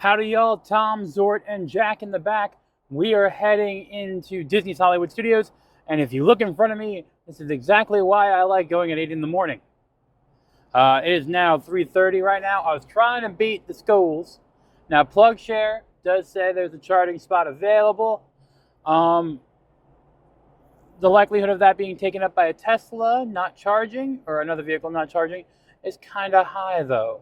Howdy y'all, Tom, Zort, and Jack in the back. We are heading into Disney's Hollywood Studios, and if you look in front of me, this is exactly why I like going at 8 in the morning. It is now 3:30 right now. I was trying to beat the schools. Now, PlugShare does say there's a charging spot available. The likelihood of that being taken up by a Tesla not charging, or another vehicle not charging, is kind of high though.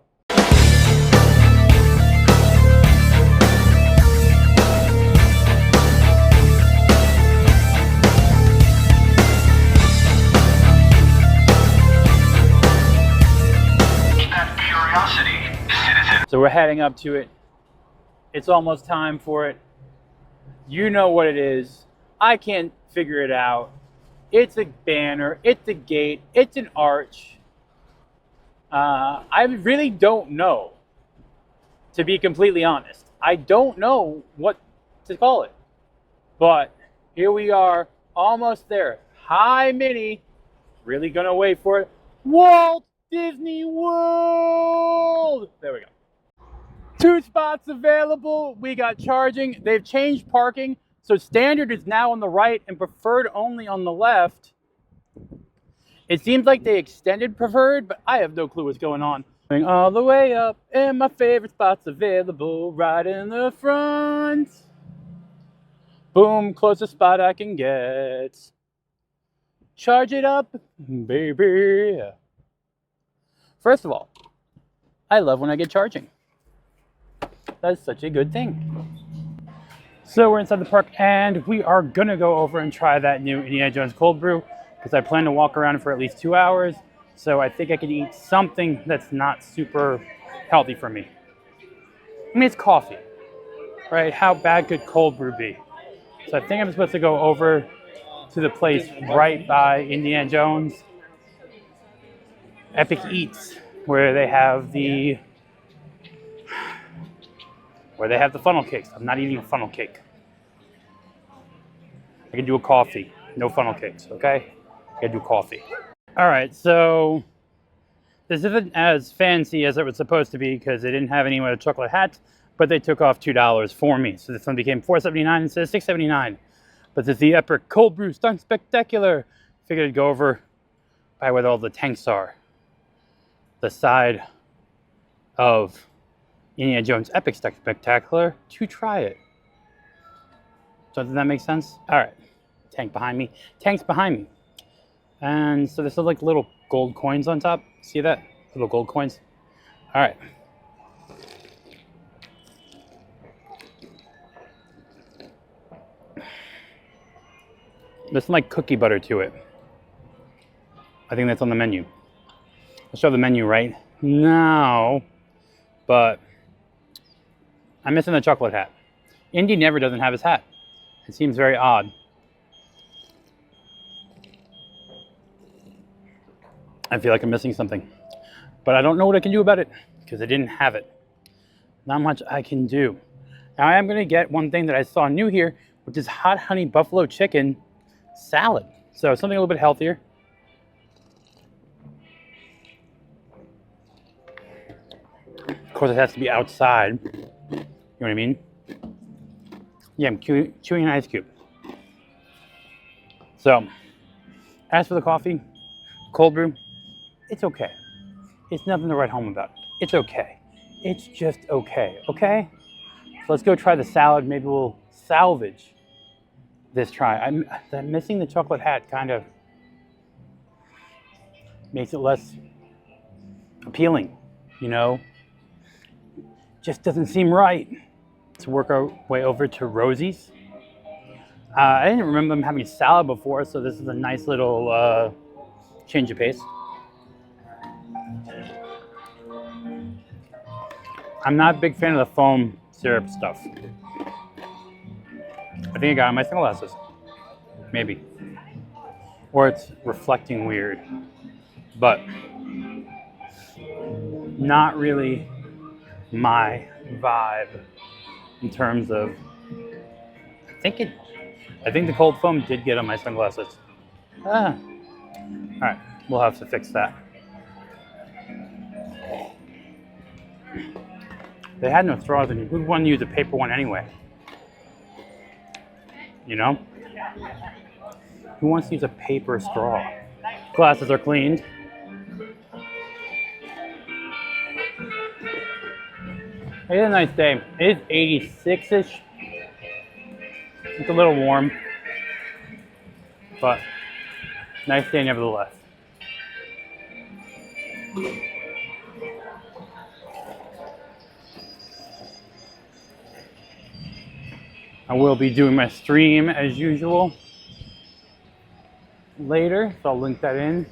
So we're heading up to it. It's almost time for it. You know what it is. I can't figure it out. It's a banner, it's a gate, it's an arch. I really don't know, to be completely honest. I don't know what to call it. But here we are, almost there. Hi, Minnie. Really gonna wait for it. Walt Disney World! There we go. 2 spots available. We got charging. They've changed parking. So standard is now on the right and preferred only on the left. It seems like they extended preferred, but I have no clue what's going on. Going all the way up, and my favorite spots available right in the front. Boom, closest spot I can get. Charge it up, baby. First of all, I love when I get charging. That's such a good thing. So we're inside the park, and we are gonna go over and try that new Indiana Jones cold brew, because I plan to walk around for at least 2 hours. So I think I can eat something that's not super healthy for me. I mean, it's coffee, right? How bad could cold brew be? So I think I'm supposed to go over to the place right by Indiana Jones Epic Eats, where they have the funnel cakes. I'm not eating a funnel cake. I can do a coffee. No funnel cakes, okay? I can do coffee. All right, so this isn't as fancy as it was supposed to be because they didn't have any with a chocolate hat, but they took off $2 for me. So this one became $4.79 instead of $6.79. But this is the Epic Cold Brew Stunt Spectacular. Figured I'd go over by where all the tanks are. The side of Indiana Jones Epic Spectacular to try it. So does that make sense? All right, tank behind me, tanks behind me. And so there's like little gold coins on top. See that? Little gold coins. All right. There's some like cookie butter to it. I think that's on the menu. I'll show the menu right now, but I'm missing the chocolate hat. Indy never doesn't have his hat. It seems very odd. I feel like I'm missing something, but I don't know what I can do about it because I didn't have it. Not much I can do. Now I am going to get one thing that I saw new here, which is hot honey buffalo chicken salad. So something a little bit healthier. Of course, it has to be outside. You know what I mean? Yeah, I'm chewing an ice cube. So, as for the coffee, cold brew, it's okay. It's nothing to write home about. It's okay. It's just okay, okay? So let's go try the salad. Maybe we'll salvage this try. I'm missing the chocolate hat kind of makes it less appealing, you know? Just doesn't seem right. Let's work our way over to Rosie's. I didn't remember them having salad before, so this is a nice little change of pace. I'm not a big fan of the foam syrup stuff. I think I got it in my sunglasses. Maybe. Or it's reflecting weird. But not really my vibe in terms of I think the cold foam did get on my sunglasses. All right, we'll have to fix that. They had no straws, and who'd want to use a paper one anyway? You know? Who wants to use a paper straw? Glasses are cleaned. It's a nice day. It is 86-ish. It's a little warm, but nice day nevertheless. I will be doing my stream as usual later, so I'll link that in.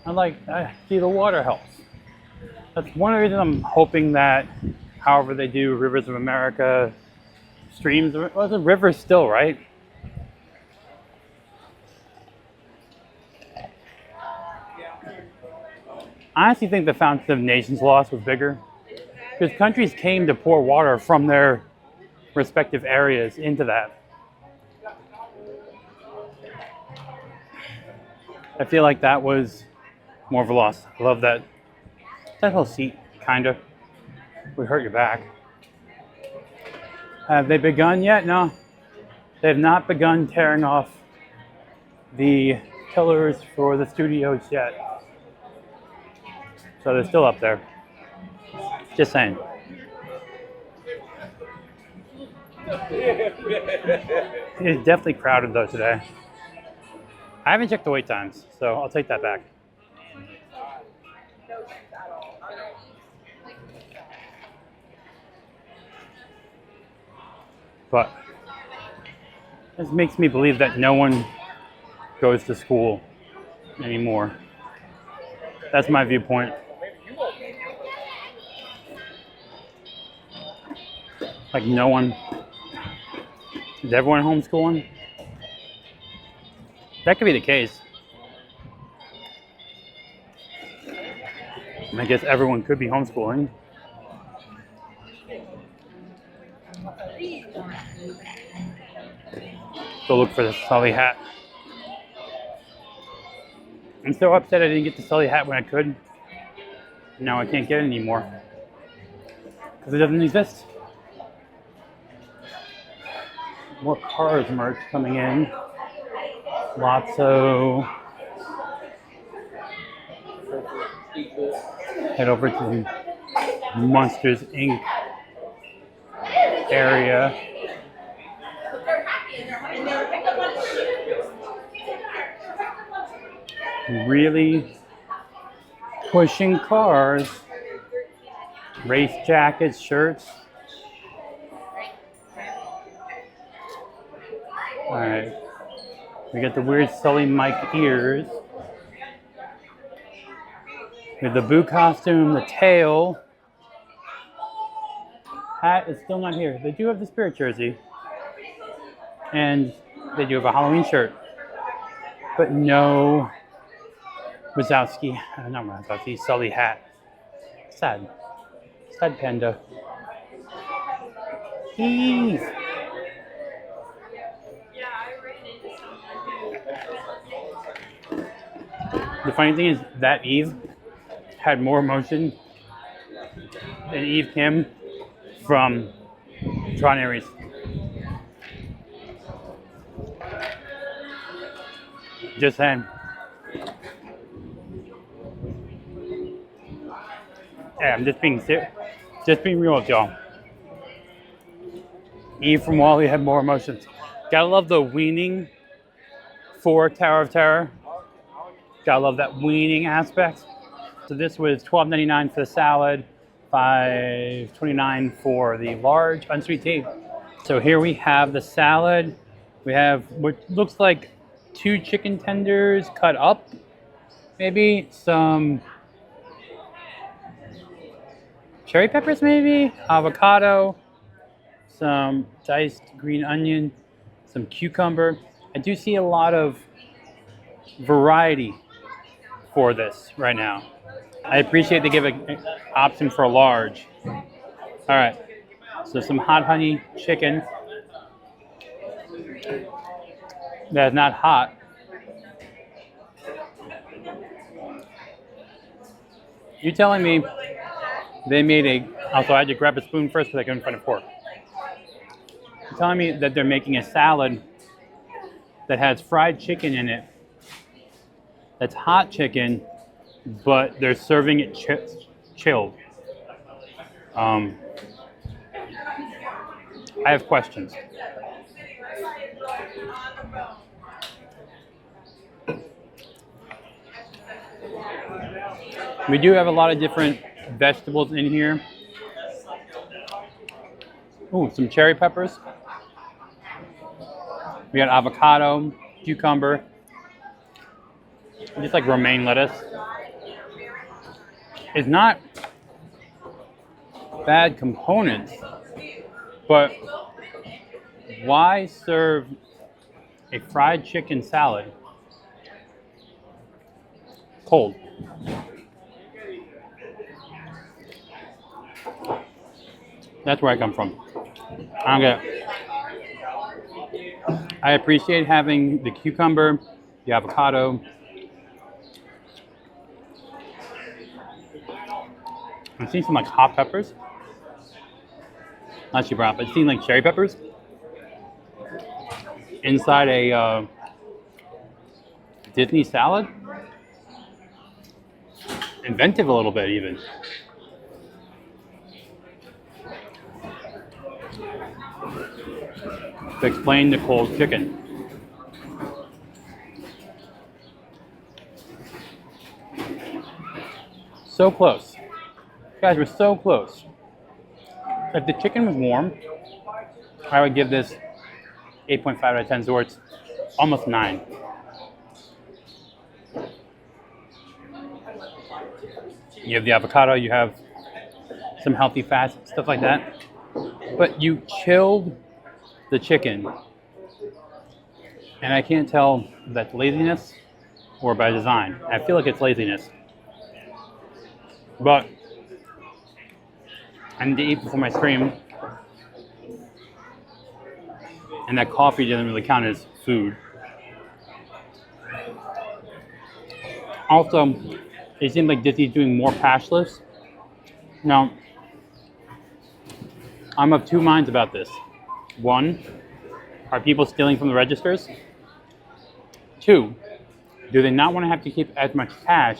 I see the water helps. That's one of the reasons I'm hoping that however they do Rivers of America streams, well, the river still, right? I honestly think the Fountain of Nations loss was bigger because countries came to pour water from their respective areas into that. I feel like that was more of a loss. I love that. That whole seat, kinda, would hurt your back. Have they begun yet? No. They have not begun tearing off the pillars for the studios yet. So they're still up there. Just saying. It is definitely crowded though today. I haven't checked the wait times, so I'll take that back. But this makes me believe that no one goes to school anymore. That's my viewpoint. Like no one. Is everyone homeschooling? That could be the case. I guess everyone could be homeschooling. Go look for the Sully hat. I'm so upset I didn't get the Sully hat when I could. Now I can't get it anymore. Because it doesn't exist. More Cars merch coming in. Lotso. Head over to the Monsters Inc. area. Really pushing cars. Race jackets, shirts. Alright. We got the weird Sully Mike ears. We have the Boo costume, the tail. Hat is still not here. They do have the Spirit jersey. And they do have a Halloween shirt. But no Wazowski, not Wazowski, Sully hat. Sad. Sad panda. Eve. The funny thing is that Eve had more emotion than Eve Kim from Tron Ares. Just saying. Yeah, I'm just being serious. Just being real with y'all. Eve from Wall-E had more emotions. Gotta love the weaning for Tower of Terror. Gotta love that weaning aspect. So this was $12.99 for the salad, $5.29 for the large unsweet tea. So here we have the salad. We have what looks like 2 chicken tenders cut up. Maybe some cherry peppers, maybe avocado, some diced green onion, some cucumber. I do see a lot of variety for this right now. I appreciate they give an option for a large. All right, so some hot honey chicken that's not hot. You telling me they made also I had to grab a spoon first because I couldn't find a fork. You're telling me that they're making a salad that has fried chicken in it, that's hot chicken, but they're serving it chilled. I have questions. We do have a lot of different vegetables in here. Ooh, some cherry peppers. We got avocado, cucumber, just like romaine lettuce. It's not bad components, but why serve a fried chicken salad cold? That's where I come from. I don't get it. I appreciate having the cucumber, the avocado. I've seen some like hot peppers. Not super hot, but I've seen like cherry peppers inside a Disney salad. Inventive a little bit even. To explain the cold chicken. So close. Guys, we're so close. If the chicken was warm, I would give this 8.5 out of 10 Zorts, almost 9. You have the avocado, you have some healthy fats, stuff like that. But you chilled the chicken, and I can't tell if that's laziness or by design. I feel like it's laziness, but I need to eat before my stream, and that coffee doesn't really count as food. Also, it seems like Disney's doing more pashless. Now, I'm of two minds about this. One, are people stealing from the registers? Two, do they not want to have to keep as much cash?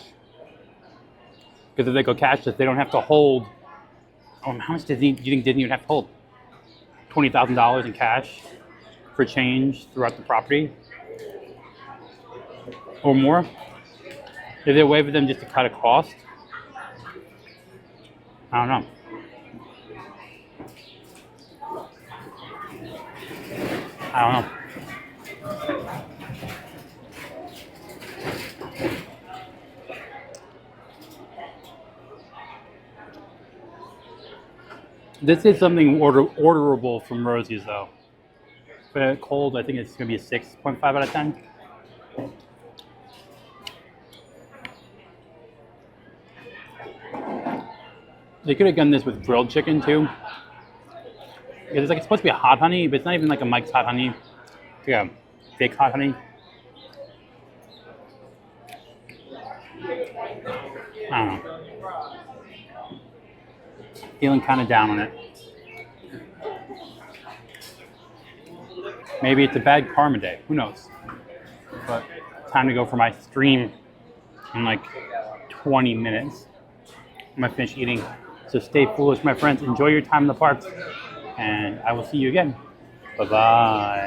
Because if they go cashless, they don't have to hold. How much do you think Disney would have to hold? $20,000 in cash for change throughout the property? Or more? Is there a way for them just to cut a cost? I don't know. I don't know. This is something orderable from Rosie's though. But cold, I think it's going to be a 6.5 out of 10. They could have done this with grilled chicken too. It's like it's supposed to be a hot honey, but it's not even like a Mike's hot honey. It's like a fake hot honey. I don't know. Feeling kind of down on it. Maybe it's a bad karma day. Who knows? But time to go for my stream in like 20 minutes. I'm gonna finish eating. So stay foolish, my friends. Enjoy your time in the parks. And I will see you again. Bye-bye.